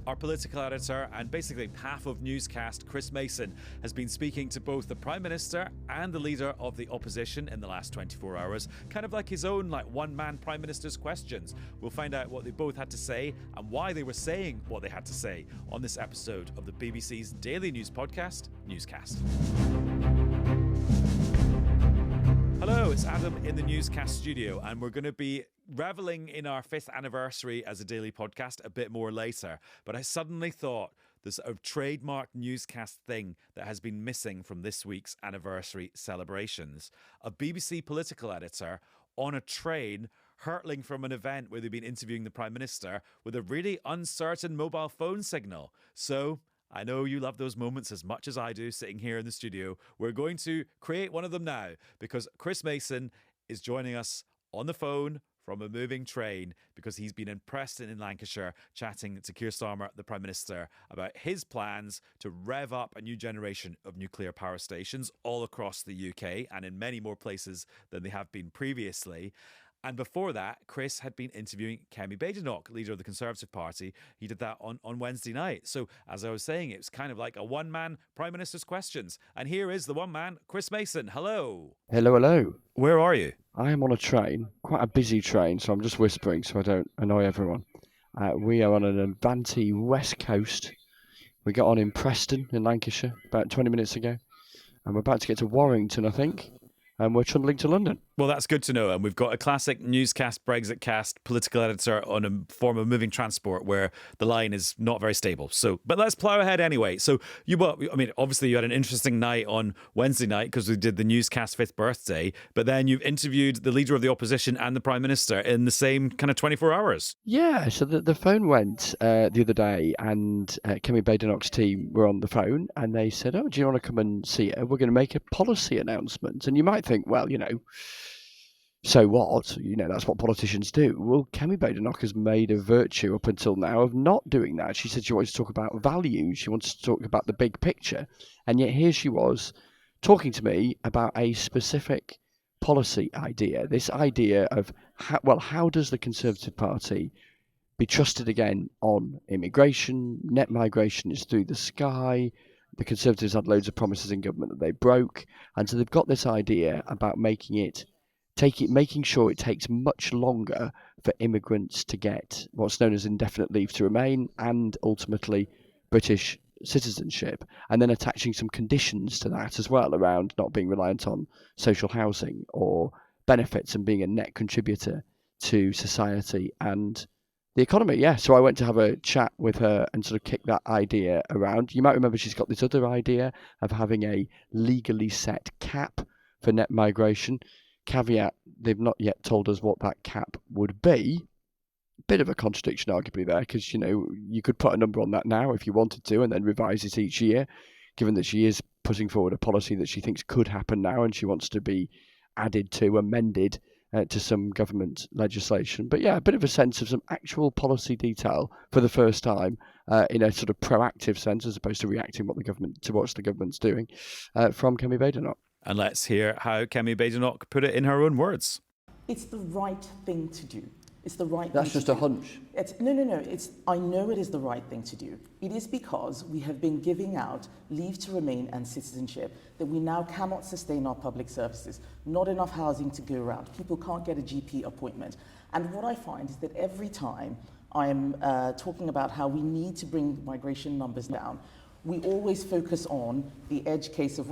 Our political editor and basically half of Newscast, Chris Mason, has been speaking to both the Prime Minister and the leader of the opposition in the last 24 hours, kind of like his own one-man Prime Minister's questions. We'll find out what they both had to say and why they were saying what they had to say on this episode of the BBC's daily news podcast, Newscast. Hello, it's Adam in the Newscast studio, and we're going to be reveling in our 5th anniversary as a daily podcast a bit more later. But I suddenly thought there's a trademark Newscast thing that has been missing from this week's anniversary celebrations. A BBC political editor on a train hurtling from an event where they've been interviewing the Prime Minister with a really uncertain mobile phone signal. So I know you love those moments as much as I do sitting here in the studio. We're going to create one of them now because Chris Mason is joining us on the phone from a moving train because he's been in Preston in Lancashire chatting to Keir Starmer, the Prime Minister, about his plans to rev up a new generation of nuclear power stations all across the UK and in many more places than they have been previously. And before that, Chris had been interviewing Kemi Badenoch, leader of the Conservative Party. He did that on Wednesday night. So, as I was saying, it's kind of like a one-man Prime Minister's questions. And here is the one-man, Chris Mason. Hello. Hello, hello. Where are you? I am on a train, quite a busy train, so I'm just whispering so I don't annoy everyone. We are on an Avanti West Coast. We got on in Preston in Lancashire about 20 minutes ago. And we're about to get to Warrington, I think. And we're trundling to London. Well, that's good to know. And we've got a classic Newscast, Brexit cast political editor on a form of moving transport where the line is not very stable. So, but let's plough ahead anyway. So obviously you had an interesting night on Wednesday night because we did the Newscast 5th birthday, but then you've interviewed the leader of the opposition and the Prime Minister in the same kind of 24 hours. Yeah, so the phone went the other day and Kemi Badenoch's team were on the phone and they said, oh, do you want to come and see her? We're going to make a policy announcement. And you might think, well, so what? That's what politicians do. Well, Kemi Badenoch has made a virtue up until now of not doing that. She said she wanted to talk about values. She wanted to talk about the big picture. And yet here she was talking to me about a specific policy idea. This idea of, how does the Conservative Party be trusted again on immigration? Net migration is through the sky. The Conservatives had loads of promises in government that they broke. And so they've got this idea about making sure it takes much longer for immigrants to get what's known as indefinite leave to remain and ultimately British citizenship, and then attaching some conditions to that as well around not being reliant on social housing or benefits and being a net contributor to society and the economy. Yeah, so I went to have a chat with her and sort of kick that idea around. You might remember she's got this other idea of having a legally set cap for net migration. Caveat, they've not yet told us what that cap would be. Bit of a contradiction arguably there, because you could put a number on that now if you wanted to and then revise it each year, given that she is putting forward a policy that she thinks could happen now and she wants to be added to, amended to some government legislation. But yeah, a bit of a sense of some actual policy detail for the first time in a sort of proactive sense as opposed to reacting to what the government's doing from Kemi Badenoch. And let's hear how Kemi Badenoch put it in her own words. It's the right thing to do. It's the right That's thing just to a do. hunch. No. I know it is the right thing to do. It is because we have been giving out leave to remain and citizenship that we now cannot sustain our public services. Not enough housing to go around. People can't get a GP appointment. And what I find is that every time I'm talking about how we need to bring migration numbers down, we always focus on the edge case of,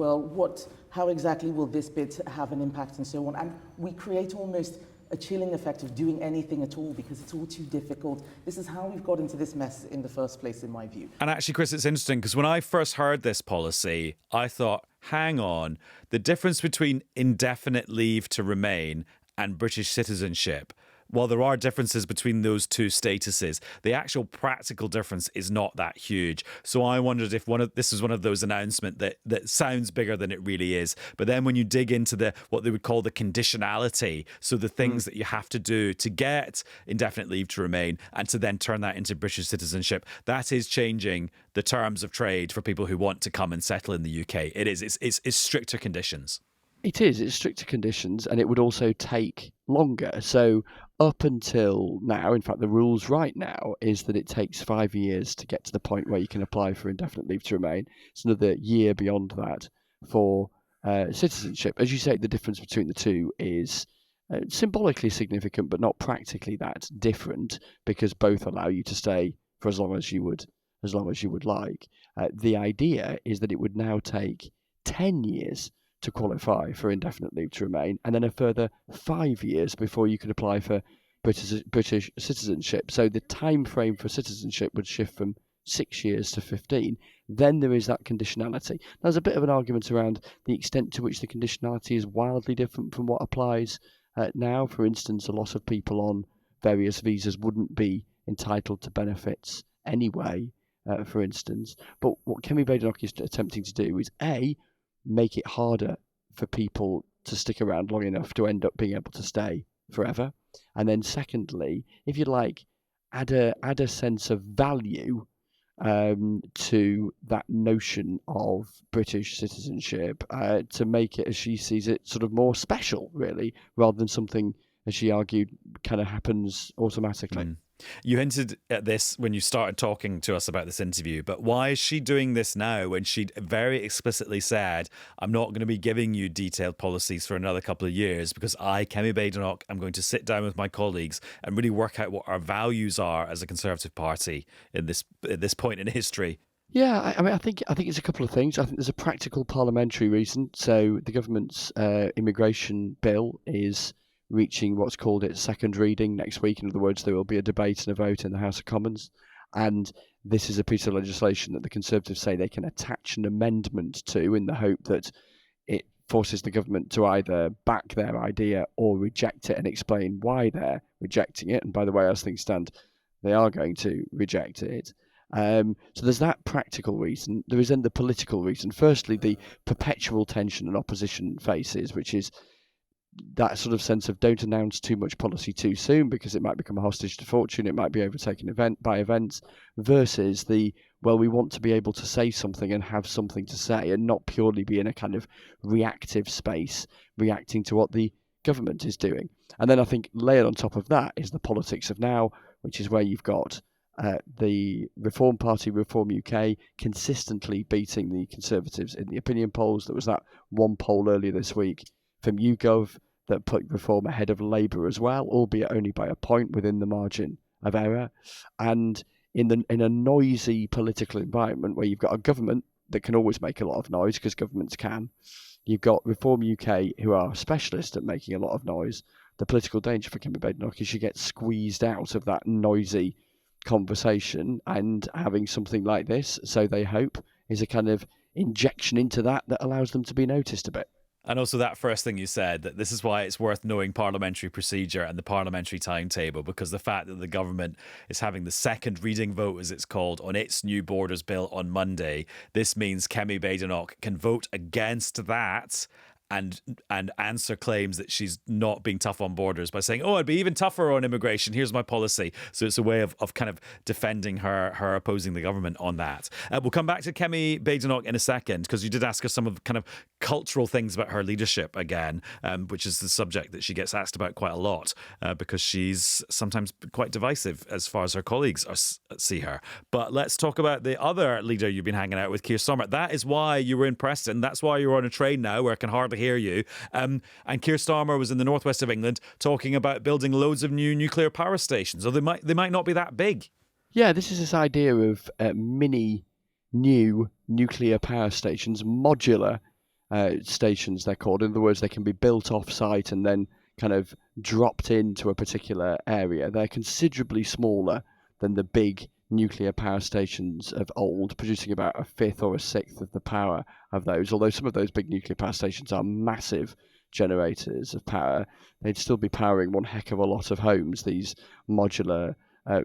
how exactly will this bit have an impact and so on. And we create almost a chilling effect of doing anything at all because it's all too difficult. This is how we've got into this mess in the first place, in my view. And actually, Chris, it's interesting because when I first heard this policy, I thought, hang on, the difference between indefinite leave to remain and British citizenship, while there are differences between those two statuses, the actual practical difference is not that huge. So I wondered if this is one of those announcements that sounds bigger than it really is. But then when you dig into what they would call the conditionality, so the things that you have to do to get indefinite leave to remain and to then turn that into British citizenship, that is changing the terms of trade for people who want to come and settle in the UK. It is. It's stricter conditions. It is. It's stricter conditions, and it would also take longer. So up until now, in fact, the rules right now is that it takes 5 years to get to the point where you can apply for indefinite leave to remain. It's another year beyond that for citizenship. As you say, the difference between the two is symbolically significant, but not practically that different, because both allow you to stay for as long as you would like. The idea is that it would now take 10 years to qualify for indefinite leave to remain, and then a further 5 years before you could apply for British citizenship. So the time frame for citizenship would shift from 6 years to 15. Then there is that conditionality. There's a bit of an argument around the extent to which the conditionality is wildly different from what applies now. For instance, a lot of people on various visas wouldn't be entitled to benefits anyway, for instance. But what Kemi Badenoch is attempting to do is make it harder for people to stick around long enough to end up being able to stay forever, and then secondly, if you like, add a sense of value to that notion of British citizenship, to make it, as she sees it, sort of more special, really, rather than something, as she argued, kind of happens automatically. You hinted at this when you started talking to us about this interview, but why is she doing this now when she very explicitly said, I'm not going to be giving you detailed policies for another couple of years because I, Kemi Badenoch, am going to sit down with my colleagues and really work out what our values are as a Conservative Party at this point in history? Yeah, I mean, I think it's a couple of things. I think there's a practical parliamentary reason. So the government's immigration bill is reaching what's called its second reading next week. In other words, there will be a debate and a vote in the House of Commons. And this is a piece of legislation that the Conservatives say they can attach an amendment to, in the hope that it forces the government to either back their idea or reject it and explain why they're rejecting it. And by the way, as things stand, they are going to reject it. So there's that practical reason. There is then the political reason. Firstly, the perpetual tension an opposition faces, which is that sort of sense of don't announce too much policy too soon because it might become a hostage to fortune, it might be overtaken by events, versus we want to be able to say something and have something to say and not purely be in a kind of reactive space, reacting to what the government is doing. And then I think layered on top of that is the politics of now, which is where you've got the Reform Party, Reform UK, consistently beating the Conservatives in the opinion polls. There was that one poll earlier this week from YouGov that put Reform ahead of Labour as well, albeit only by a point within the margin of error. And in a noisy political environment where you've got a government that can always make a lot of noise because governments can, you've got Reform UK who are specialists at making a lot of noise. The political danger for Kemi Badenoch is she gets squeezed out of that noisy conversation, and having something like this, so they hope, is a kind of injection into that allows them to be noticed a bit. And also that first thing you said, that this is why it's worth knowing parliamentary procedure and the parliamentary timetable, because the fact that the government is having the second reading vote, as it's called, on its new borders bill on Monday, this means Kemi Badenoch can vote against that and answer claims that she's not being tough on borders by saying, oh, I'd be even tougher on immigration. Here's my policy. So it's a way of kind of defending her opposing the government on that. We'll come back to Kemi Badenoch in a second, because you did ask us some of the kind of cultural things about her leadership again, which is the subject that she gets asked about quite a lot, because she's sometimes quite divisive as far as her colleagues see her. But let's talk about the other leader you've been hanging out with, Keir Starmer. That is why you were in Preston. That's why you're on a train now where I can hardly hear you. And Keir Starmer was in the northwest of England talking about building loads of new nuclear power stations. So they might not be that big. Yeah, this is this idea of mini new nuclear power stations, modular stations they're called. In other words, they can be built off-site and then kind of dropped into a particular area. They're considerably smaller than the big nuclear power stations of old, producing about a fifth or a sixth of the power of those. Although some of those big nuclear power stations are massive generators of power, they'd still be powering one heck of a lot of homes, these modular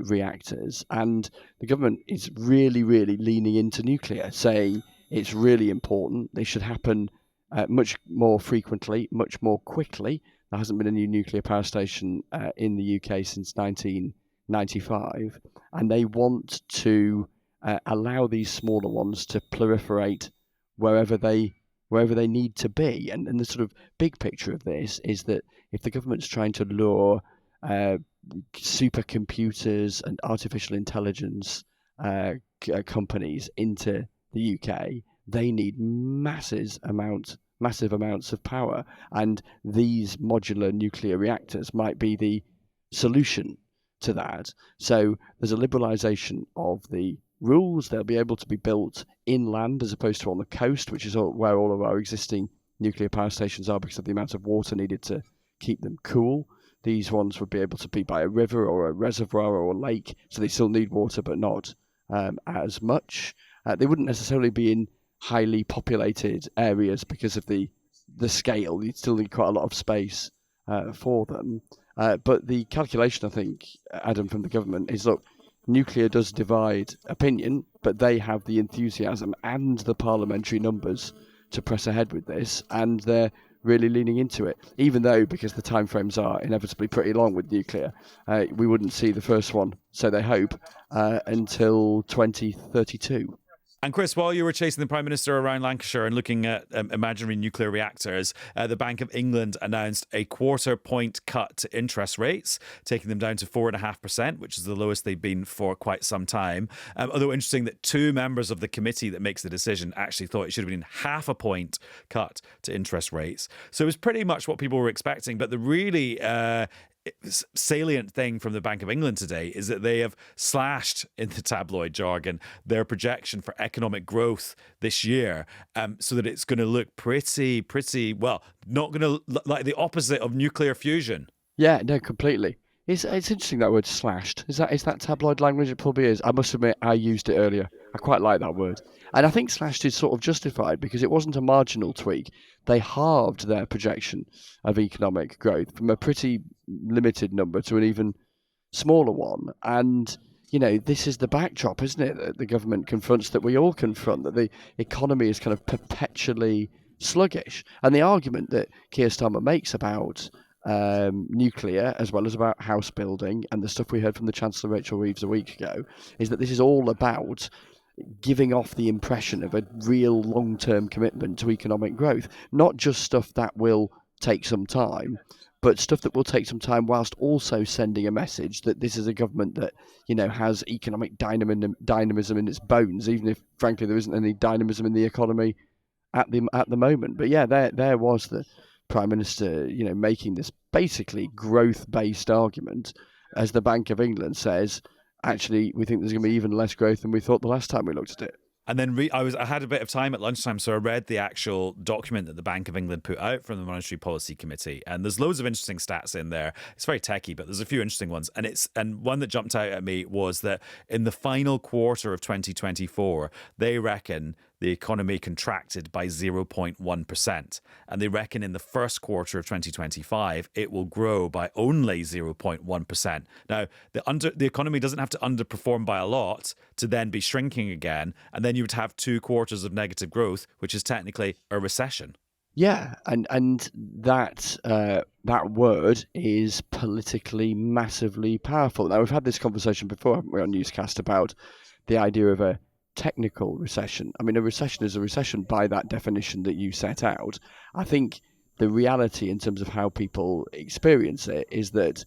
reactors. And the government is really, really leaning into nuclear, saying it's really important. They should happen much more frequently, much more quickly. There hasn't been a new nuclear power station in the UK since 1995, and they want to allow these smaller ones to proliferate wherever they wherever they need to be. And the sort of big picture of this is that if the government's trying to lure supercomputers and artificial intelligence companies into the UK, they need massive amounts of power, and these modular nuclear reactors might be the solution to that. So there's a liberalisation of the rules. They'll be able to be built inland as opposed to on the coast, which is where all of our existing nuclear power stations are because of the amount of water needed to keep them cool. These ones would be able to be by a river or a reservoir or a lake, so they still need water but not as much. They wouldn't necessarily be in highly populated areas because of the scale. You'd still need quite a lot of space for them. But the calculation, I think, Adam, from the government is, look, nuclear does divide opinion, but they have the enthusiasm and the parliamentary numbers to press ahead with this, and they're really leaning into it, even though, because the timeframes are inevitably pretty long with nuclear, we wouldn't see the first one, so they hope, until 2032. And Chris, while you were chasing the Prime Minister around Lancashire and looking at imaginary nuclear reactors, the Bank of England announced a 0.25 point cut to interest rates, taking them down to 4.5%, which is the lowest they've been for quite some time. Although interesting that two members of the committee that makes the decision actually thought it should have been 0.5 point cut to interest rates. So it was pretty much what people were expecting. But the really salient thing from the Bank of England today is that they have slashed, in the tabloid jargon, their projection for economic growth this year, so that it's going to look pretty well, not going to look like the opposite of nuclear fusion. Yeah, no, completely. It's interesting, that word slashed. Is that tabloid language? It probably is. I must admit, I used it earlier. I quite like that word. And I think slashed is sort of justified because it wasn't a marginal tweak. They halved their projection of economic growth from a pretty limited number to an even smaller one. And, this is the backdrop, isn't it, that the government confronts, that we all confront, that the economy is kind of perpetually sluggish. And the argument that Keir Starmer makes about nuclear, as well as about house building and the stuff we heard from the Chancellor Rachel Reeves a week ago, is that this is all about giving off the impression of a real long-term commitment to economic growth, not just stuff that will take some time, but stuff that will take some time whilst also sending a message that this is a government that, has economic dynamism in its bones, even if, frankly, there isn't any dynamism in the economy at the moment. But yeah, there was the Prime Minister, making this basically growth-based argument, as the Bank of England says, actually, we think there's going to be even less growth than we thought the last time we looked at it. And then I had a bit of time at lunchtime, so I read the actual document that the Bank of England put out from the Monetary Policy Committee, and there's loads of interesting stats in there. It's very techy, but there's a few interesting ones. And one that jumped out at me was that in the final quarter of 2024, they reckon the economy contracted by 0.1%. And they reckon in the first quarter of 2025, it will grow by only 0.1%. Now, the economy doesn't have to underperform by a lot to then be shrinking again. And then you would have 2 quarters of negative growth, which is technically a recession. Yeah, and that word is politically massively powerful. Now, we've had this conversation before, haven't we, on Newscast, about the idea of a technical recession. I mean, a recession is a recession by that definition that you set out. I think the reality in terms of how people experience it is that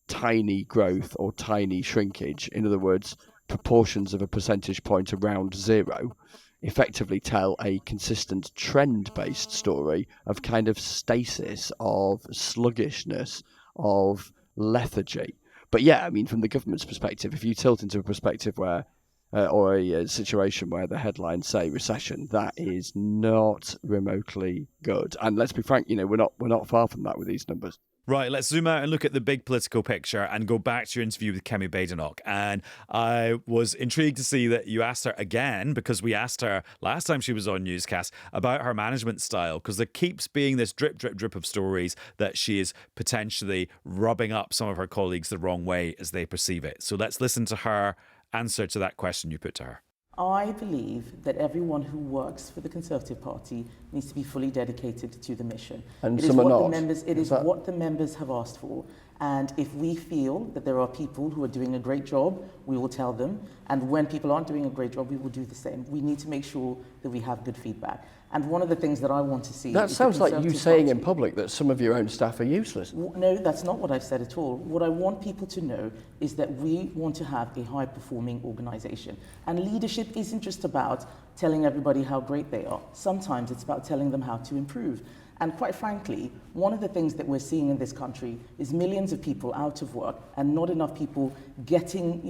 tiny growth or tiny shrinkage, in other words, proportions of a percentage point around zero, effectively tell a consistent trend-based story of kind of stasis, of sluggishness, of lethargy. But yeah, I mean, from the government's perspective, if you tilt into a perspective where or a situation where the headlines say recession, that is not remotely good. And let's be frank, we're not far from that with these numbers. Right, let's zoom out and look at the big political picture and go back to your interview with Kemi Badenoch. And I was intrigued to see that you asked her again, because we asked her last time she was on Newscast about her management style, because there keeps being this drip of stories that she is potentially rubbing up some of her colleagues the wrong way as they perceive it. So let's listen to her answer to that question you put to her. I believe that everyone who works for the Conservative Party needs to be fully dedicated to the mission. And it some are not. It is what the members have asked for. And if we feel that there are people who are doing a great job, we will tell them. And when people aren't doing a great job, we will do the same. We need to make sure that we have good feedback. And one of the things that I want to see... That is sounds the like you Conservative saying Party... in public that some of your own staff are useless. No, that's not what I've said at all. What I want people to know is that we want to have a high-performing organisation. And leadership isn't just about telling everybody how great they are. Sometimes it's about telling them how to improve. And quite frankly, one of the things that we're seeing in this country is millions of people out of work and not enough people getting,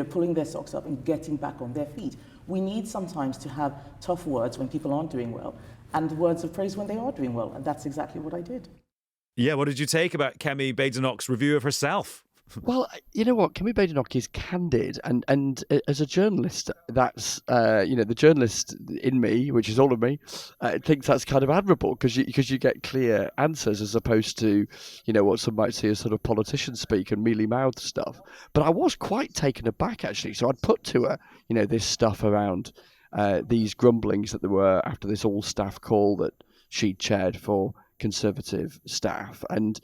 pulling their socks up and getting back on their feet. We need sometimes to have tough words when people aren't doing well and words of praise when they are doing well. And that's exactly what I did. Yeah, what did you take about Kemi Badenoch's review of herself? Well, you know what? Kemi Badenoch is candid, and as a journalist, that's the journalist in me, which is all of me, thinks that's kind of admirable because you get clear answers as opposed to what some might see as sort of politician speak and mealy mouthed stuff. But I was quite taken aback actually. So I'd put to her, this stuff around these grumblings that there were after this all staff call that she'd chaired for Conservative staff and.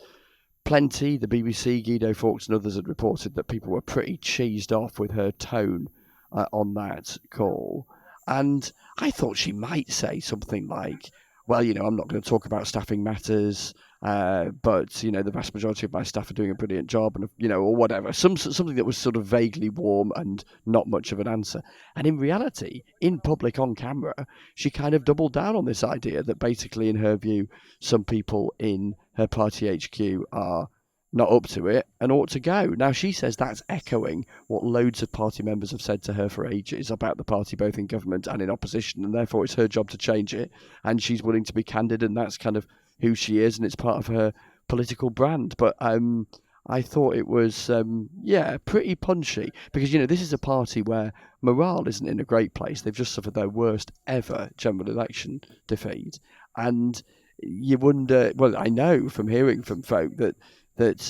Plenty, the BBC, Guido Fawkes and others had reported that people were pretty cheesed off with her tone on that call. And I thought she might say something like, well, I'm not going to talk about staffing matters, but, the vast majority of my staff are doing a brilliant job, and, or whatever. Something that was sort of vaguely warm and not much of an answer. And in reality, in public on camera, she kind of doubled down on this idea that basically, in her view, some people in her party HQ are not up to it and ought to go. Now, she says that's echoing what loads of party members have said to her for ages about the party, both in government and in opposition, and therefore it's her job to change it. And she's willing to be candid, and that's kind of who she is, and it's part of her political brand. But I thought it was, pretty punchy, because, this is a party where morale isn't in a great place. They've just suffered their worst ever general election defeat. And you wonder, well, I know from hearing from folk that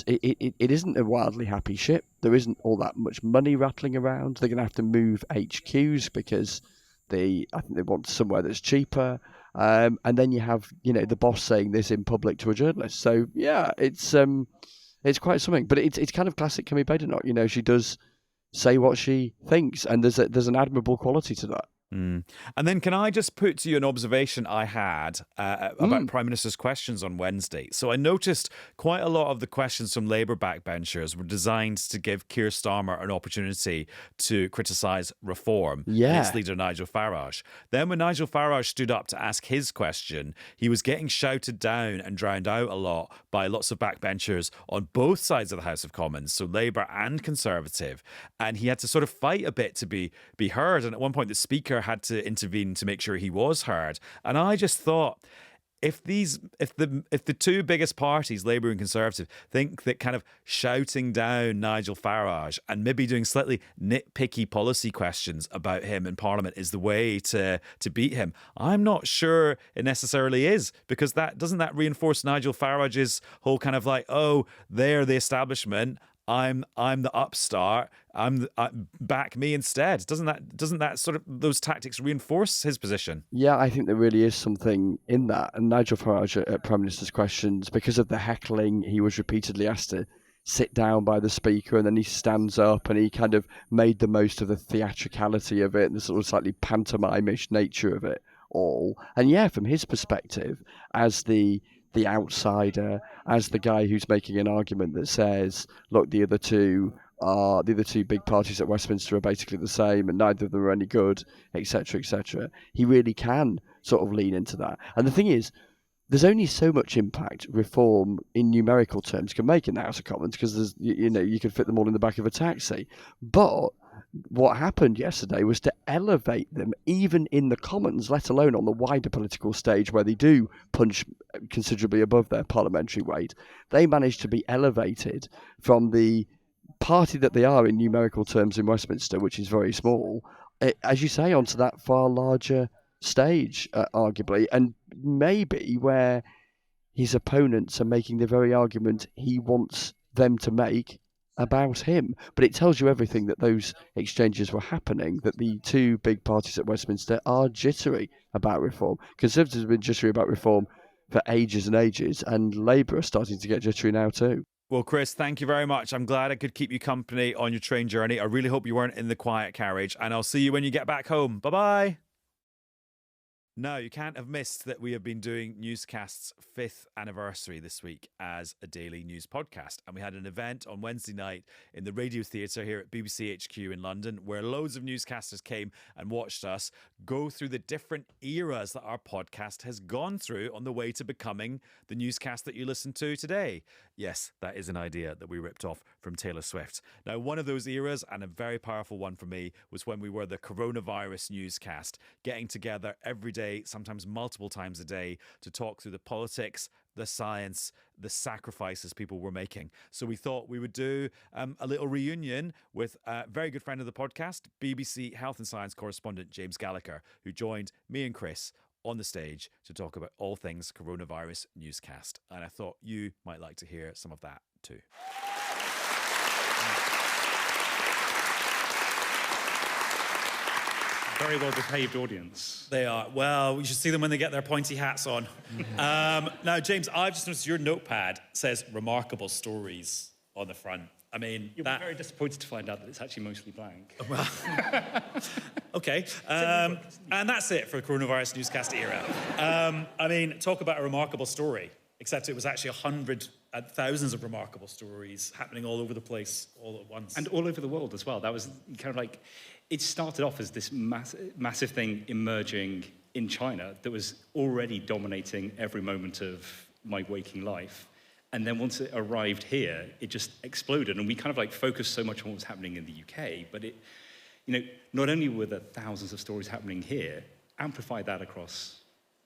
it isn't a wildly happy ship. There isn't all that much money rattling around. They're going to have to move HQs because I think they want somewhere that's cheaper. And then you have, the boss saying this in public to a journalist. So yeah, it's quite something. But it's kind of classic Kemi Badenoch. She does say what she thinks, and there's an admirable quality to that. And then can I just put to you an observation I had about Prime Minister's questions on Wednesday? So I noticed quite a lot of the questions from Labour backbenchers were designed to give Keir Starmer an opportunity to criticise reform. Yeah. Its leader, Nigel Farage. Then when Nigel Farage stood up to ask his question, he was getting shouted down and drowned out a lot by lots of backbenchers on both sides of the House of Commons, so Labour and Conservative. And he had to sort of fight a bit to be heard. And at one point, the Speaker had to intervene to make sure he was heard. And I just thought, if the two biggest parties, Labour and Conservative, think that kind of shouting down Nigel Farage and maybe doing slightly nitpicky policy questions about him in Parliament is the way to beat him, I'm not sure it necessarily is, because doesn't that reinforce Nigel Farage's whole kind of like, oh, they're the establishment, I'm the upstart, back me instead. Doesn't that sort of, those tactics reinforce his position? Yeah, I think there really is something in that. And Nigel Farage at Prime Minister's questions, because of the heckling, he was repeatedly asked to sit down by the Speaker, and then he stands up, and he kind of made the most of the theatricality of it and the sort of slightly pantomime-ish nature of it all. And yeah, from his perspective, as the outsider, as the guy who's making an argument that says, look, the other two big parties at Westminster are basically the same and neither of them are any good, etc., etc. He really can sort of lean into that. And the thing is, there's only so much impact reform in numerical terms can make in the House of Commons, because there's, you can fit them all in the back of a taxi. But what happened yesterday was to elevate them even in the Commons, let alone on the wider political stage where they do punch considerably above their parliamentary weight. They managed to be elevated from the party that they are in numerical terms in Westminster, which is very small, as you say, onto that far larger stage, arguably, and maybe where his opponents are making the very argument he wants them to make about him. But it tells you everything that those exchanges were happening, that the two big parties at Westminster are jittery about reform. Conservatives have been jittery about reform for ages and ages, and Labour are starting to get jittery now too. Well, Chris, thank you very much. I'm glad I could keep you company on your train journey. I really hope you weren't in the quiet carriage, and I'll see you when you get back home. Bye-bye. Now, you can't have missed that we have been doing Newscast's 5th anniversary this week as a daily news podcast. And we had an event on Wednesday night in the Radio Theatre here at BBC HQ in London, where loads of newscasters came and watched us go through the different eras that our podcast has gone through on the way to becoming the newscast that you listen to today. Yes, that is an idea that we ripped off from Taylor Swift. Now, one of those eras, and a very powerful one for me, was when we were the coronavirus newscast, getting together every day, sometimes multiple times a day, to talk through the politics, the science, the sacrifices people were making. So we thought we would do a little reunion with a very good friend of the podcast, BBC Health and Science correspondent James Gallagher, who joined me and Chris on the stage to talk about all things coronavirus newscast. And I thought you might like to hear some of that too. Very well-behaved audience. They are. Well, you should see them when they get their pointy hats on. Now, James, I've just noticed your notepad says remarkable stories on the front. I mean, You'll be very disappointed to find out that it's actually mostly blank. Well, okay. And that's it for the coronavirus newscast era. I mean, talk about a remarkable story, except it was actually thousands of remarkable stories happening all over the place all at once. And all over the world as well. That was kind of like, it started off as this massive thing emerging in China that was already dominating every moment of my waking life. And then once it arrived here, it just exploded. And we kind of like focused so much on what was happening in the UK, but it, you know, not only were there thousands of stories happening here, amplify that across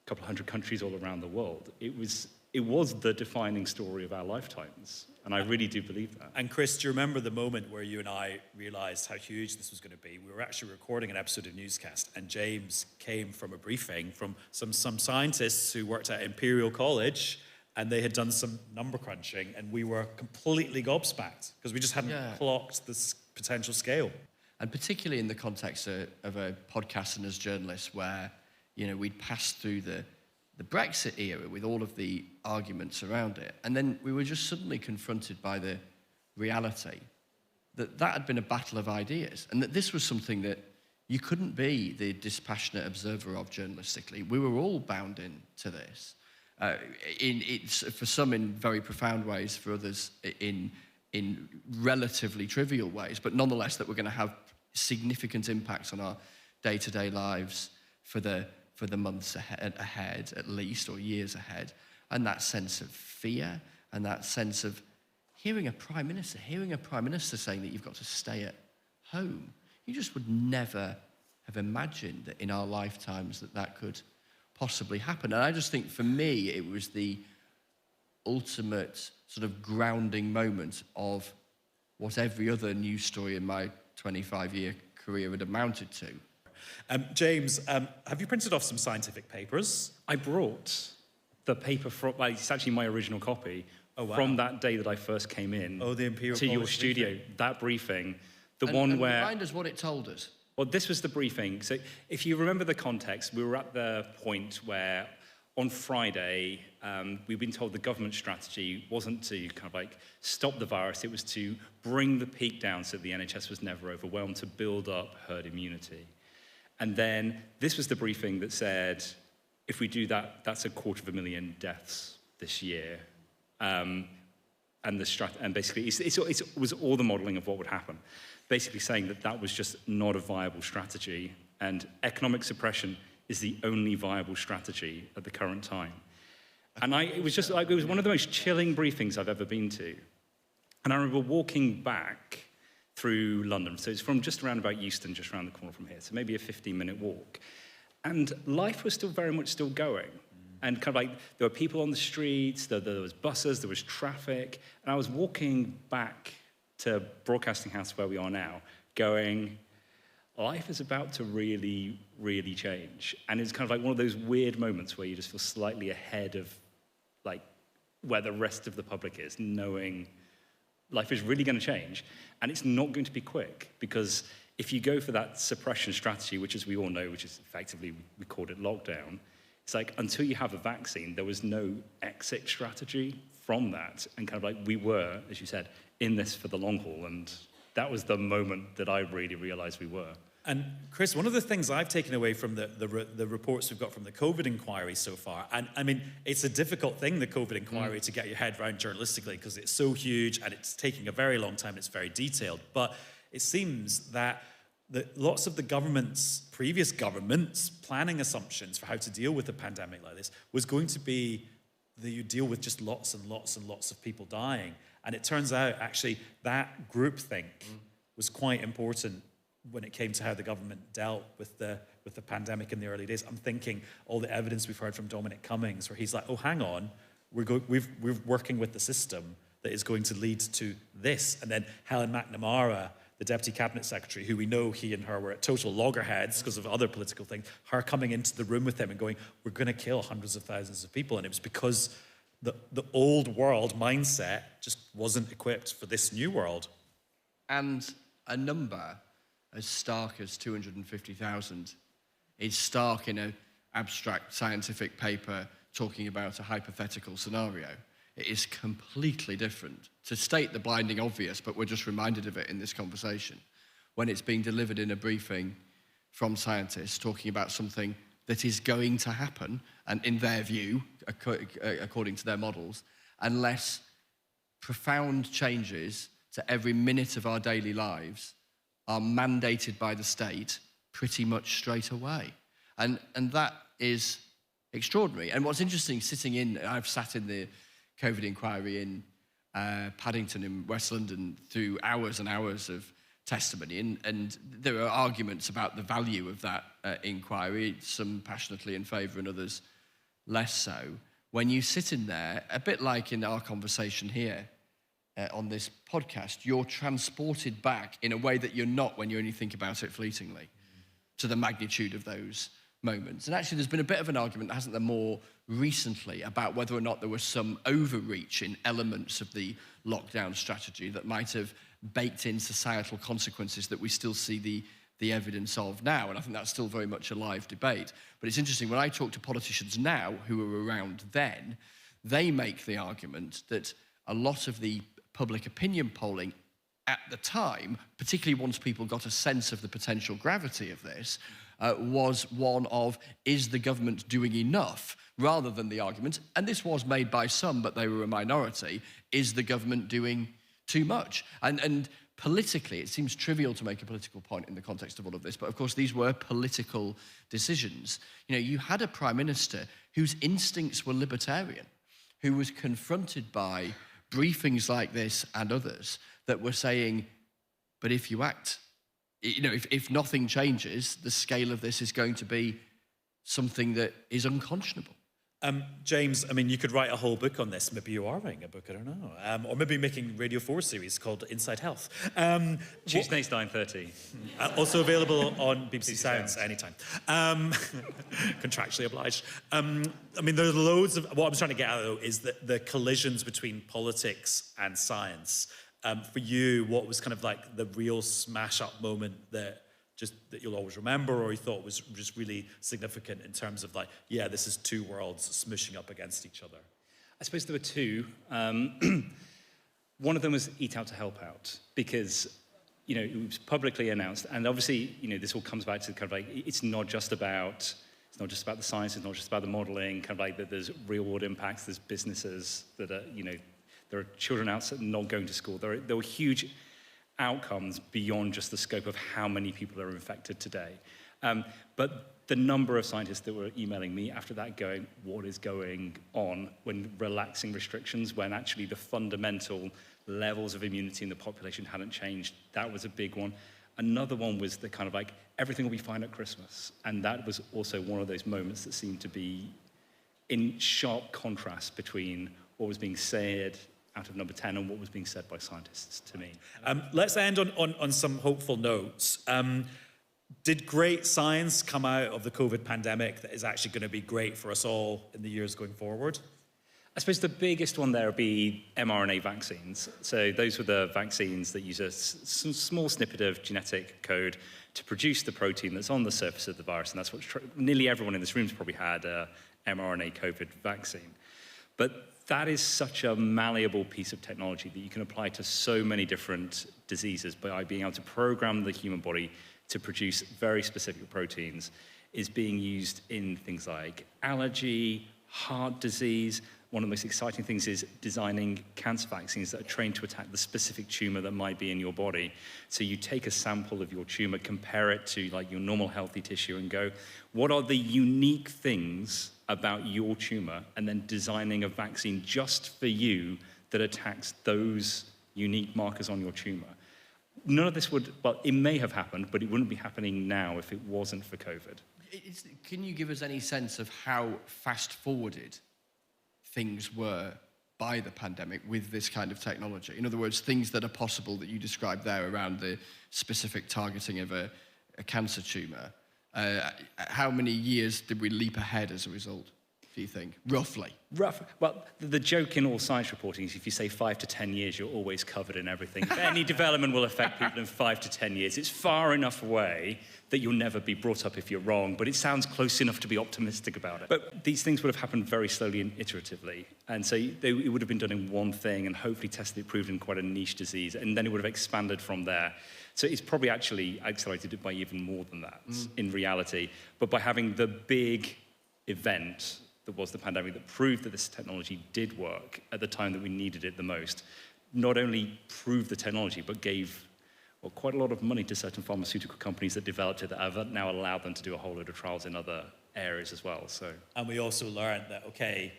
a couple of hundred countries all around the world. It was the defining story of our lifetimes. And I really do believe that. And Chris, do you remember the moment where you and I realised how huge this was going to be? We were actually recording an episode of Newscast, and James came from a briefing from some scientists who worked at Imperial College, and they had done some number crunching, and we were completely gobsmacked because we just hadn't clocked this potential scale. And particularly in the context of a podcast and as journalists where, you know, we'd passed through the Brexit era with all of the arguments around it. And then we were just suddenly confronted by the reality that had been a battle of ideas and that this was something that you couldn't be the dispassionate observer of journalistically. We were all bound into this. For some in very profound ways, for others in relatively trivial ways, but nonetheless that we're going to have significant impacts on our day-to-day lives for the months ahead, at least, or years ahead. And that sense of fear and that sense of hearing a prime minister saying that you've got to stay at home. You just would never have imagined that in our lifetimes that could possibly happen. And I just think for me, it was the ultimate sort of grounding moment of what every other news story in my 25-year career had amounted to. James, have you printed off some scientific papers? I brought the paper from, it's actually my original copy, from that day that I first came in the Imperial to your College studio, briefing. that briefing, And remind us what it told us. Well, this was the briefing. So if you remember the context, we were at the point where on Friday, we've been told the government strategy wasn't to kind of like stop the virus, it was to bring the peak down so the NHS was never overwhelmed, to build up herd immunity. And then this was the briefing that said, if we do that, that's 250,000 deaths this year. And basically, it was all the modelling of what would happen. Basically saying that was just not a viable strategy, and economic suppression is the only viable strategy at the current time. And it was one of the most chilling briefings I've ever been to. And I remember walking back through London. So it's from just around about Euston, just around the corner from here. So maybe a 15-minute walk. And life was still very much still going. And kind of like, there were people on the streets, there was buses, there was traffic. And I was walking back to Broadcasting House where we are now, going, life is about to really, really change. And it's kind of like one of those weird moments where you just feel slightly ahead of like where the rest of the public is, knowing life is really going to change. And it's not going to be quick, because if you go for that suppression strategy, which as we all know, which is effectively, we called it lockdown, It's like, until you have a vaccine, there was no exit strategy from that. And kind of like, we were, as you said, in this for the long haul. And that was the moment that I really realized we were. And Chris, one of the things I've taken away from the reports we've got from the COVID inquiry so far, and I mean, it's a difficult thing, the COVID inquiry, to get your head around journalistically, because it's so huge and it's taking a very long time, it's very detailed. But it seems that lots of the previous governments' planning assumptions for how to deal with a pandemic like this was going to be that you deal with just lots and lots and lots of people dying. And it turns out, actually, that groupthink was quite important when it came to how the government dealt with the pandemic in the early days. I'm thinking all the evidence we've heard from Dominic Cummings, where he's like, oh, hang on, we're working with the system that is going to lead to this. And then Helen McNamara, the Deputy Cabinet Secretary, who we know he and her were at total loggerheads because of other political things, her coming into the room with him and going, we're going to kill hundreds of thousands of people. And it was because the old world mindset just wasn't equipped for this new world. And a number as stark as 250,000 is stark in an abstract scientific paper talking about a hypothetical scenario. It is completely different. To state the blinding obvious, but we're just reminded of it in this conversation, when it's being delivered in a briefing from scientists talking about something that is going to happen, and in their view, according to their models, unless profound changes to every minute of our daily lives are mandated by the state pretty much straight away. And that is extraordinary. And what's interesting, I've sat in the COVID inquiry in Paddington in West London through hours and hours of testimony, and there are arguments about the value of that inquiry, some passionately in favour and others less so. When you sit in there, a bit like in our conversation here, on this podcast, you're transported back in a way that you're not when you only think about it fleetingly, to the magnitude of those moments. And actually, there's been a bit of an argument, hasn't there, more recently about whether or not there was some overreach in elements of the lockdown strategy that might have baked in societal consequences that we still see the evidence of now. And I think that's still very much a live debate. But it's interesting, when I talk to politicians now who were around then, they make the argument that a lot of the public opinion polling at the time, particularly once people got a sense of the potential gravity of this, was one of, is the government doing enough? Rather than the argument, and this was made by some, but they were a minority, is the government doing too much? And politically, it seems trivial to make a political point in the context of all of this, but of course these were political decisions. You know, you had a prime minister whose instincts were libertarian, who was confronted by briefings like this and others that were saying, but if you act, you know, if nothing changes, the scale of this is going to be something that is unconscionable. James, I mean, you could write a whole book on this. Maybe you are writing a book, I don't know. Or maybe making Radio 4 series called Inside Health. Tuesdays, 9:30. Also available on BBC Sounds anytime. Contractually obliged. I mean, there's loads of... What I'm trying to get at, though, is that the collisions between politics and science. For you, what was kind of like the real smash-up moment that you'll always remember, or you thought was just really significant in terms of like, yeah, this is two worlds smushing up against each other? I suppose there were two. One of them was Eat Out to Help Out, because, you know, it was publicly announced, and obviously, you know, this all comes back to kind of like, it's not just about the science, it's not just about the modelling, kind of like that there's real-world impacts, there's businesses that are, you know, there are children outside not going to school, there were huge outcomes beyond just the scope of how many people are infected today. But the number of scientists that were emailing me after that going, what is going on when relaxing restrictions, when actually the fundamental levels of immunity in the population hadn't changed, that was a big one. Another one was the kind of like, everything will be fine at Christmas. And that was also one of those moments that seemed to be in sharp contrast between what was being said out of Number 10 and what was being said by scientists to me. Let's end on some hopeful notes. Did great science come out of the COVID pandemic that is actually going to be great for us all in the years going forward? I suppose the biggest one there would be mRNA vaccines. So those were the vaccines that use a small snippet of genetic code to produce the protein that's on the surface of the virus, and that's what nearly everyone in this room's probably had a mRNA COVID vaccine. But that is such a malleable piece of technology that you can apply to so many different diseases by being able to program the human body to produce very specific proteins, is being used in things like allergy, heart disease. One of the most exciting things is designing cancer vaccines that are trained to attack the specific tumor that might be in your body. So you take a sample of your tumor, compare it to like your normal healthy tissue and go, what are the unique things about your tumor? And then designing a vaccine just for you that attacks those unique markers on your tumor. None of this would, well, it may have happened, but it wouldn't be happening now if it wasn't for COVID. Can you give us any sense of how fast-forwarded things were by the pandemic with this kind of technology? In other words, things that are possible that you described there around the specific targeting of a cancer tumour. How many years did we leap ahead as a result, do you think, roughly? Well, the joke in all science reporting is if you say 5 to 10 years, you're always covered in everything. If any development will affect people in 5 to 10 years, it's far enough away that you'll never be brought up if you're wrong, but it sounds close enough to be optimistic about it. But these things would have happened very slowly and iteratively. And so it would have been done in one thing and hopefully tested and proved in quite a niche disease, and then it would have expanded from there. So it's probably actually accelerated it by even more than that in reality. But by having the big event that was the pandemic that proved that this technology did work at the time that we needed it the most, not only proved the technology, but gave quite a lot of money to certain pharmaceutical companies that developed it that have now allowed them to do a whole load of trials in other areas as well. So, and we also learned that, okay,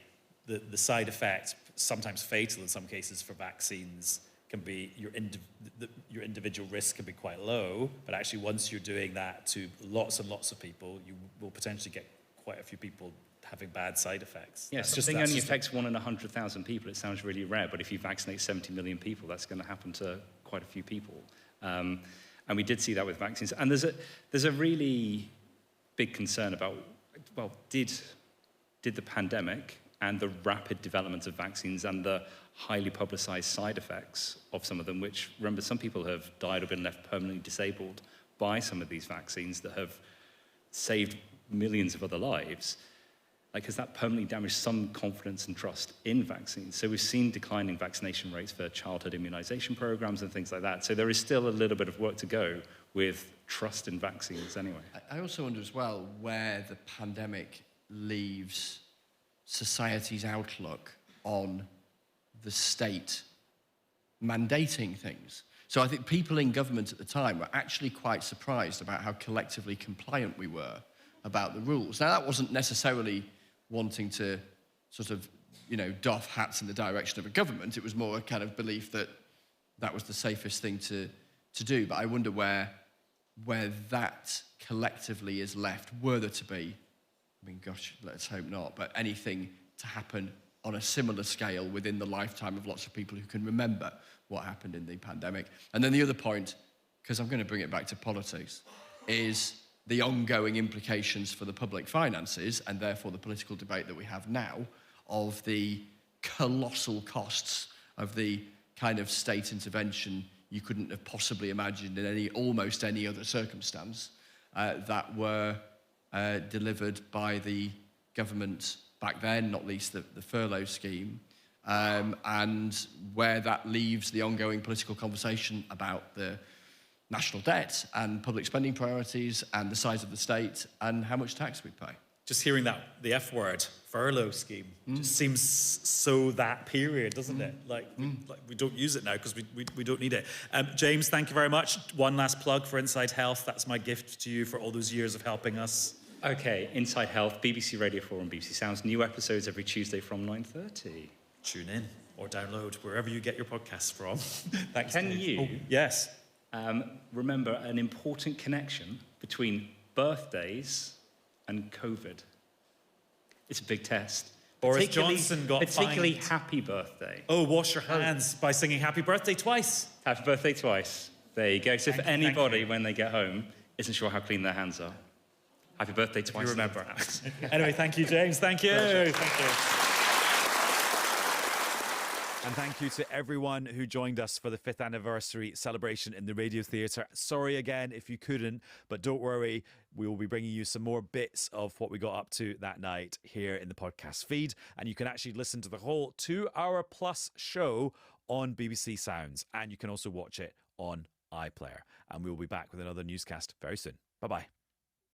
the side effects, sometimes fatal in some cases for vaccines, can be your individual risk can be quite low, but actually once you're doing that to lots and lots of people, you will potentially get quite a few people having bad side effects. Yes, something only affects 1 in 100,000 people. It sounds really rare, but if you vaccinate 70 million people, that's going to happen to quite a few people. And we did see that with vaccines. And there's a really big concern about, well, did the pandemic and the rapid development of vaccines and the highly publicized side effects of some of them, which, remember, some people have died or been left permanently disabled by some of these vaccines that have saved millions of other lives, has that permanently damaged some confidence and trust in vaccines? So we've seen declining vaccination rates for childhood immunization programs and things like that. So there is still a little bit of work to go with trust in vaccines anyway. I also wonder as well where the pandemic leaves society's outlook on the state mandating things. So I think people in government at the time were actually quite surprised about how collectively compliant we were about the rules. Now, that wasn't necessarily wanting to sort of, doff hats in the direction of a government. It was more a kind of belief that that was the safest thing to do. But I wonder where that collectively is left, were there to be, gosh, let's hope not, but anything to happen on a similar scale within the lifetime of lots of people who can remember what happened in the pandemic. And then the other point, because I'm going to bring it back to politics, is the ongoing implications for the public finances, and therefore the political debate that we have now, of the colossal costs of the kind of state intervention you couldn't have possibly imagined in almost any other circumstance that were delivered by the government back then, not least the furlough scheme, and where that leaves the ongoing political conversation about the national debt and public spending priorities and the size of the state and how much tax we pay. Just hearing that, the F word, furlough scheme, just seems so that period, doesn't it? We don't use it now because we don't need it. James, thank you very much. One last plug for Inside Health. That's my gift to you for all those years of helping us. Okay, Inside Health, BBC Radio 4 and BBC Sounds. New episodes every Tuesday from 9:30. Tune in or download wherever you get your podcasts from. Thanks. Can you? Yes. Remember an important connection between birthdays and COVID. It's a big test. Boris Johnson got particularly fined. Happy birthday. Oh, wash your hands by singing happy birthday twice. Happy birthday twice. There you go. So if anybody, when they get home, isn't sure how clean their hands are, happy birthday twice. You remember. Anyway, thank you, James. Thank you. Thank you. And thank you to everyone who joined us for the 5th anniversary celebration in the Radio Theatre. Sorry again if you couldn't, but don't worry, we will be bringing you some more bits of what we got up to that night here in the podcast feed. And you can actually listen to the whole 2-hour plus show on BBC Sounds. And you can also watch it on iPlayer. And we will be back with another newscast very soon. Bye-bye.